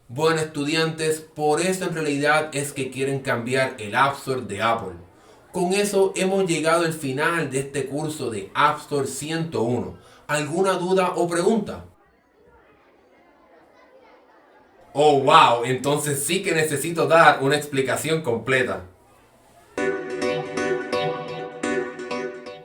Bueno, estudiantes, por eso en realidad es que quieren cambiar el App Store de Apple. Con eso hemos llegado al final de este curso de App Store 101. ¿Alguna duda o pregunta? Oh, wow, entonces sí que necesito dar una explicación completa.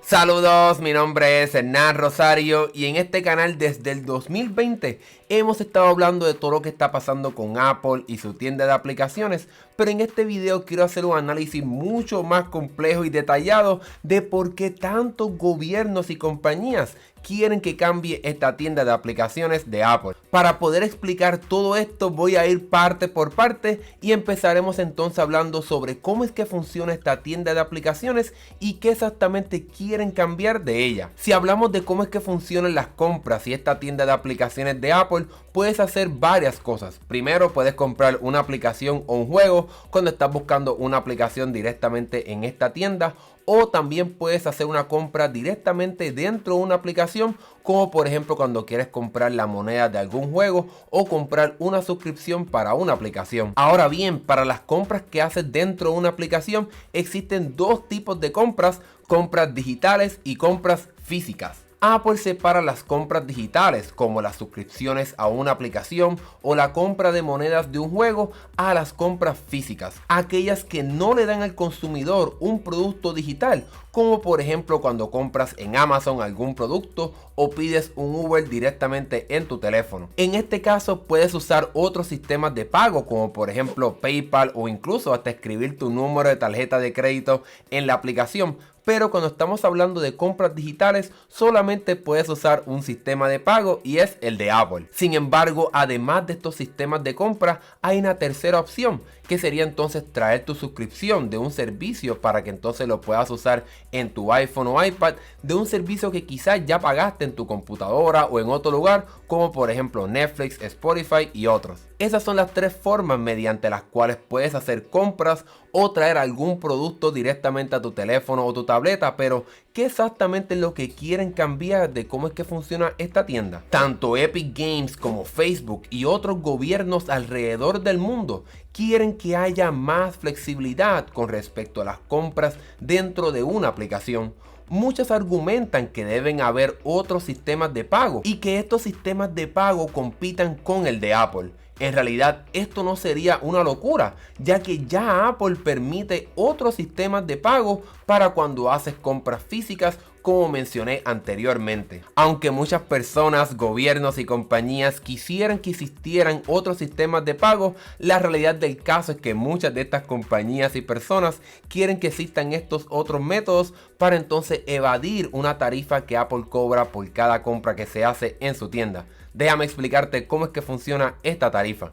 Saludos, mi nombre es Hernán Rosario y en este canal desde el 2020 hemos estado hablando de todo lo que está pasando con Apple y su tienda de aplicaciones, pero en este video quiero hacer un análisis mucho más complejo y detallado de por qué tantos gobiernos y compañías quieren que cambie esta tienda de aplicaciones de Apple. Para poder explicar todo esto voy a ir parte por parte y empezaremos entonces hablando sobre cómo es que funciona esta tienda de aplicaciones y qué exactamente quieren cambiar de ella. Si hablamos de cómo es que funcionan las compras y esta tienda de aplicaciones de Apple, puedes hacer varias cosas. Primero, puedes comprar una aplicación o un juego cuando estás buscando una aplicación directamente en esta tienda, o también puedes hacer una compra directamente dentro de una aplicación, como por ejemplo cuando quieres comprar la moneda de algún juego o comprar una suscripción para una aplicación. Ahora bien, para las compras que haces dentro de una aplicación existen dos tipos de compras: compras digitales y compras físicas. Apple separa las compras digitales, como las suscripciones a una aplicación o la compra de monedas de un juego, a las compras físicas, aquellas que no le dan al consumidor un producto digital, como por ejemplo cuando compras en Amazon algún producto o pides un Uber directamente en tu teléfono. En este caso puedes usar otros sistemas de pago, como por ejemplo PayPal, o incluso hasta escribir tu número de tarjeta de crédito en la aplicación. Pero cuando estamos hablando de compras digitales, solamente puedes usar un sistema de pago y es el de Apple. Sin embargo, además de estos sistemas de compra, hay una tercera opción, que sería entonces traer tu suscripción de un servicio para que entonces lo puedas usar en tu iPhone o iPad, de un servicio que quizás ya pagaste en tu computadora o en otro lugar, como por ejemplo Netflix, Spotify y otros. Esas son las tres formas mediante las cuales puedes hacer compras o traer algún producto directamente a tu teléfono o tu tableta. Pero ¿qué exactamente es lo que quieren cambiar de cómo es que funciona esta tienda? Tanto Epic Games como Facebook y otros gobiernos alrededor del mundo quieren que haya más flexibilidad con respecto a las compras dentro de una aplicación. Muchos argumentan que deben haber otros sistemas de pago y que estos sistemas de pago compitan con el de Apple. En realidad esto no sería una locura, ya que ya Apple permite otros sistemas de pago para cuando haces compras físicas, como mencioné anteriormente. Aunque muchas personas, gobiernos y compañías quisieran que existieran otros sistemas de pago, la realidad del caso es que muchas de estas compañías y personas quieren que existan estos otros métodos para entonces evadir una tarifa que Apple cobra por cada compra que se hace en su tienda. Déjame explicarte cómo es que funciona esta tarifa.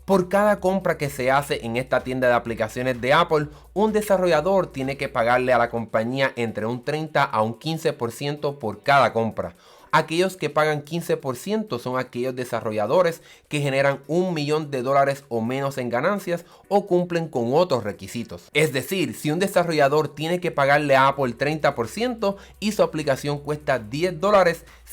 Por cada compra que se hace en esta tienda de aplicaciones de Apple, un desarrollador tiene que pagarle a la compañía entre un 30 a un 15% por cada compra. Aquellos que pagan 15% son aquellos desarrolladores que generan $1 millón o menos en ganancias o cumplen con otros requisitos. Es decir, si un desarrollador tiene que pagarle a Apple 30% y su aplicación cuesta $10,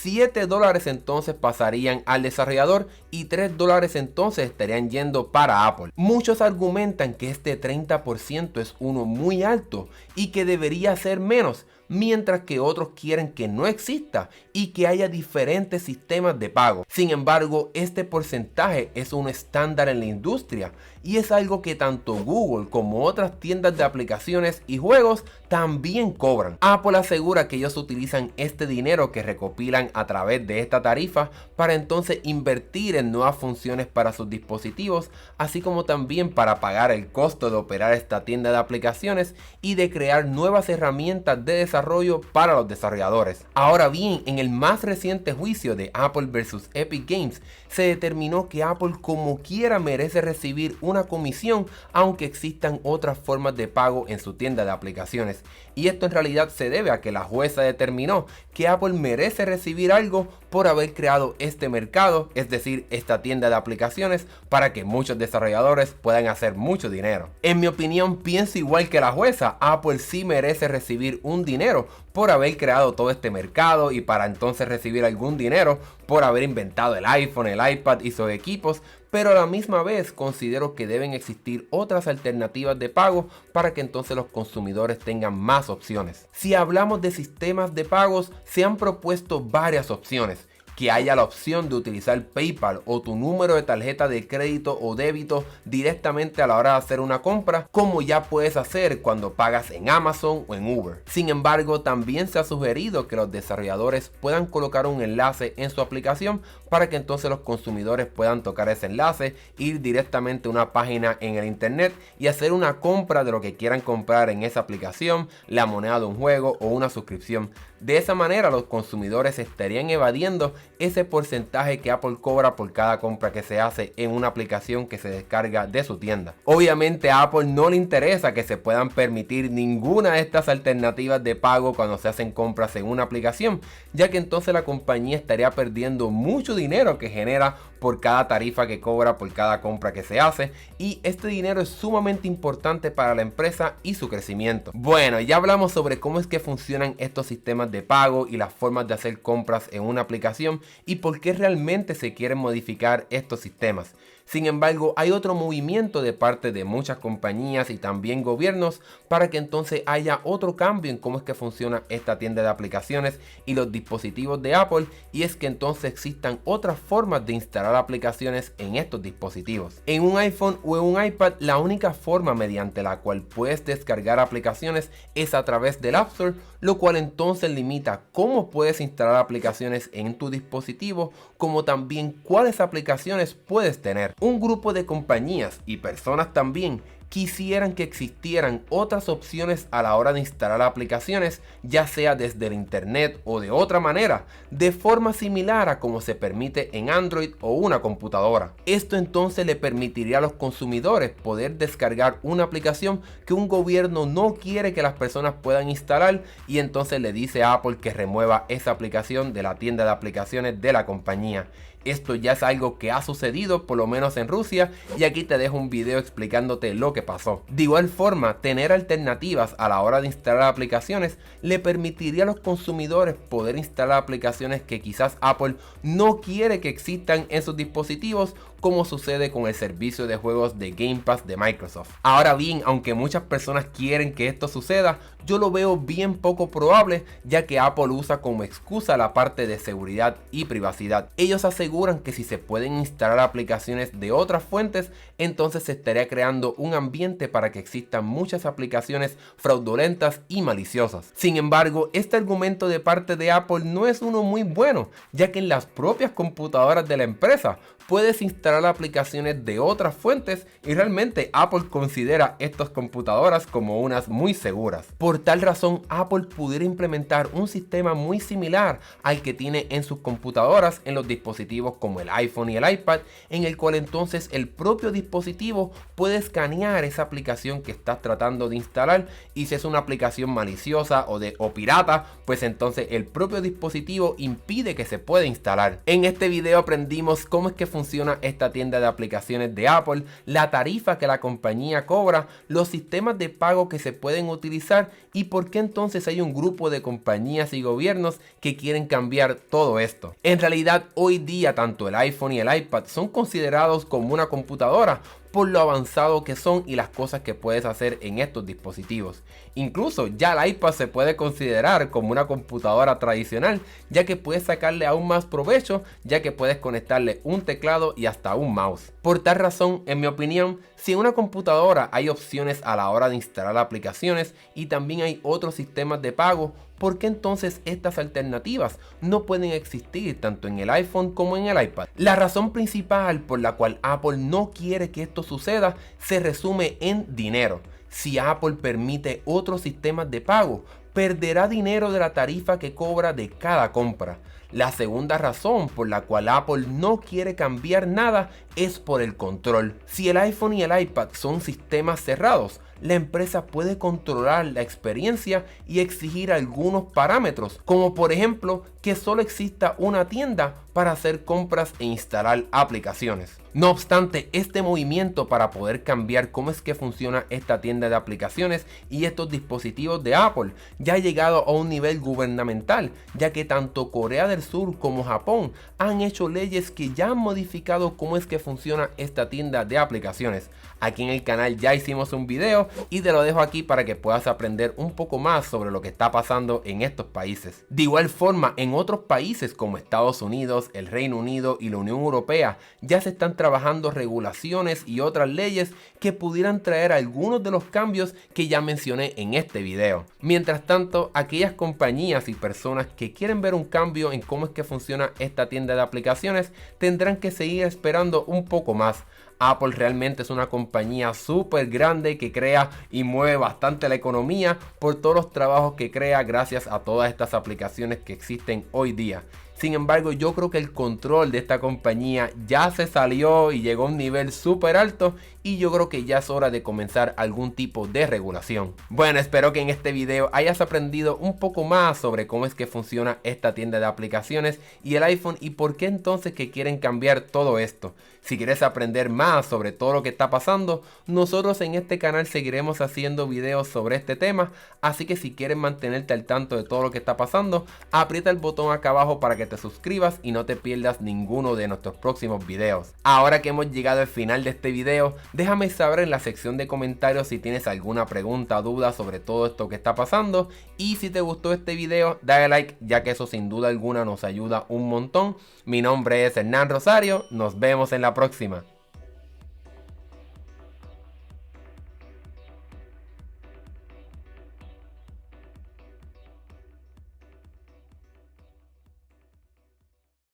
$7 entonces pasarían al desarrollador y $3 entonces estarían yendo para Apple. Muchos argumentan que este 30% es uno muy alto y que debería ser menos, mientras que otros quieren que no exista y que haya diferentes sistemas de pago. Sin embargo, este porcentaje es un estándar en la industria y es algo que tanto Google como otras tiendas de aplicaciones y juegos también cobran. Apple asegura que ellos utilizan este dinero que recopilan a través de esta tarifa para entonces invertir en nuevas funciones para sus dispositivos, así como también para pagar el costo de operar esta tienda de aplicaciones y de crear nuevas herramientas de desarrollo para los desarrolladores. Ahora bien, en el más reciente juicio de Apple versus Epic Games, se determinó que Apple como quiera merece recibir una comisión, aunque existan otras formas de pago en su tienda de aplicaciones. Y esto en realidad se debe a que la jueza determinó que Apple merece recibir algo por haber creado este mercado, es decir, esta tienda de aplicaciones, para que muchos desarrolladores puedan hacer mucho dinero. En mi opinión, pienso igual que la jueza. Apple sí merece recibir un dinero por haber creado todo este mercado y para entonces recibir algún dinero por haber inventado el iPhone, el iPad y sus equipos, pero a la misma vez considero que deben existir otras alternativas de pago para que entonces los consumidores tengan más opciones. Si hablamos de sistemas de pagos, se han propuesto varias opciones. Que haya la opción de utilizar PayPal o tu número de tarjeta de crédito o débito directamente a la hora de hacer una compra, como ya puedes hacer cuando pagas en Amazon o en Uber. Sin embargo, también se ha sugerido que los desarrolladores puedan colocar un enlace en su aplicación para que entonces los consumidores puedan tocar ese enlace, ir directamente a una página en el internet y hacer una compra de lo que quieran comprar en esa aplicación, la moneda de un juego o una suscripción. De esa manera los consumidores estarían evadiendo ese porcentaje que Apple cobra por cada compra que se hace en una aplicación que se descarga de su tienda. Obviamente a Apple no le interesa que se puedan permitir ninguna de estas alternativas de pago cuando se hacen compras en una aplicación, ya que entonces la compañía estaría perdiendo mucho dinero que genera por cada tarifa que cobra por cada compra que se hace, y este dinero es sumamente importante para la empresa y su crecimiento. Bueno, ya hablamos sobre cómo es que funcionan estos sistemas de pago y las formas de hacer compras en una aplicación y por qué realmente se quieren modificar estos sistemas. Sin embargo, hay otro movimiento de parte de muchas compañías y también gobiernos para que entonces haya otro cambio en cómo es que funciona esta tienda de aplicaciones y los dispositivos de Apple, y es que entonces existan otras formas de instalar aplicaciones en estos dispositivos. En un iPhone o en un iPad, la única forma mediante la cual puedes descargar aplicaciones es a través del App Store, lo cual entonces limita cómo puedes instalar aplicaciones en tu dispositivo, como también cuáles aplicaciones puedes tener. Un grupo de compañías y personas también quisieran que existieran otras opciones a la hora de instalar aplicaciones, ya sea desde el internet o de otra manera, de forma similar a como se permite en Android o una computadora. Esto entonces le permitiría a los consumidores poder descargar una aplicación que un gobierno no quiere que las personas puedan instalar, y entonces le dice a Apple que remueva esa aplicación de la tienda de aplicaciones de la compañía. Esto ya es algo que ha sucedido por lo menos en Rusia, y aquí te dejo un video explicándote lo que pasó. De igual forma, tener alternativas a la hora de instalar aplicaciones le permitiría a los consumidores poder instalar aplicaciones que quizás Apple no quiere que existan en sus dispositivos, como sucede con el servicio de juegos de Game Pass de Microsoft. Ahora bien, aunque muchas personas quieren que esto suceda, yo lo veo bien poco probable, ya que Apple usa como excusa la parte de seguridad y privacidad. Ellos aseguran que si se pueden instalar aplicaciones de otras fuentes, entonces se estaría creando un ambiente para que existan muchas aplicaciones fraudulentas y maliciosas. Sin embargo, este argumento de parte de Apple no es uno muy bueno, ya que en las propias computadoras de la empresa puedes instalar aplicaciones de otras fuentes, y realmente Apple considera estas computadoras como unas muy seguras. Por tal razón, Apple pudiera implementar un sistema muy similar al que tiene en sus computadoras en los dispositivos como el iPhone y el iPad, en el cual entonces el propio dispositivo puede escanear esa aplicación que estás tratando de instalar, y si es una aplicación maliciosa o pirata, pues entonces el propio dispositivo impide que se pueda instalar. En este video aprendimos cómo es que funciona esta tienda de aplicaciones de Apple, la tarifa que la compañía cobra, los sistemas de pago que se pueden utilizar y por qué entonces hay un grupo de compañías y gobiernos que quieren cambiar todo esto. En realidad, hoy día tanto el iPhone y el iPad son considerados como una computadora por lo avanzado que son y las cosas que puedes hacer en estos dispositivos. Incluso ya el iPad se puede considerar como una computadora tradicional, ya que puedes sacarle aún más provecho, ya que puedes conectarle un teclado y hasta un mouse. Por tal razón, en mi opinión, si en una computadora hay opciones a la hora de instalar aplicaciones y también hay otros sistemas de pago, ¿por qué entonces estas alternativas no pueden existir tanto en el iPhone como en el iPad? La razón principal por la cual Apple no quiere que esto suceda se resume en dinero. Si Apple permite otros sistemas de pago, perderá dinero de la tarifa que cobra de cada compra. La segunda razón por la cual Apple no quiere cambiar nada es por el control. Si el iPhone y el iPad son sistemas cerrados, la empresa puede controlar la experiencia y exigir algunos parámetros, como por ejemplo que solo exista una tienda para hacer compras e instalar aplicaciones. No obstante, este movimiento para poder cambiar cómo es que funciona esta tienda de aplicaciones y estos dispositivos de Apple ya ha llegado a un nivel gubernamental, ya que tanto Corea del Sur como Japón han hecho leyes que ya han modificado cómo es que funciona esta tienda de aplicaciones. Aquí en el canal ya hicimos un video y te lo dejo aquí para que puedas aprender un poco más sobre lo que está pasando en estos países. De igual forma, en otros países como Estados Unidos, el Reino Unido y la Unión Europea ya se están trabajando regulaciones y otras leyes que pudieran traer algunos de los cambios que ya mencioné en este video. Mientras tanto, aquellas compañías y personas que quieren ver un cambio en cómo es que funciona esta tienda de aplicaciones tendrán que seguir esperando un poco más. Apple realmente es una compañía súper grande que crea y mueve bastante la economía por todos los trabajos que crea gracias a todas estas aplicaciones que existen hoy día. Sin embargo, yo creo que el control de esta compañía ya se salió y llegó a un nivel súper alto y yo creo que ya es hora de comenzar algún tipo de regulación. Bueno, espero que en este video hayas aprendido un poco más sobre cómo es que funciona esta tienda de aplicaciones y el iPhone y por qué entonces que quieren cambiar todo esto. Si quieres aprender más sobre todo lo que está pasando, nosotros en este canal seguiremos haciendo videos sobre este tema, así que si quieres mantenerte al tanto de todo lo que está pasando, aprieta el botón acá abajo para que te suscribas y no te pierdas ninguno de nuestros próximos videos. Ahora que hemos llegado al final de este video, déjame saber en la sección de comentarios si tienes alguna pregunta o duda sobre todo esto que está pasando, y si te gustó este video, dale like, ya que eso sin duda alguna nos ayuda un montón. Mi nombre es Hernán Rosario, nos vemos en la próxima.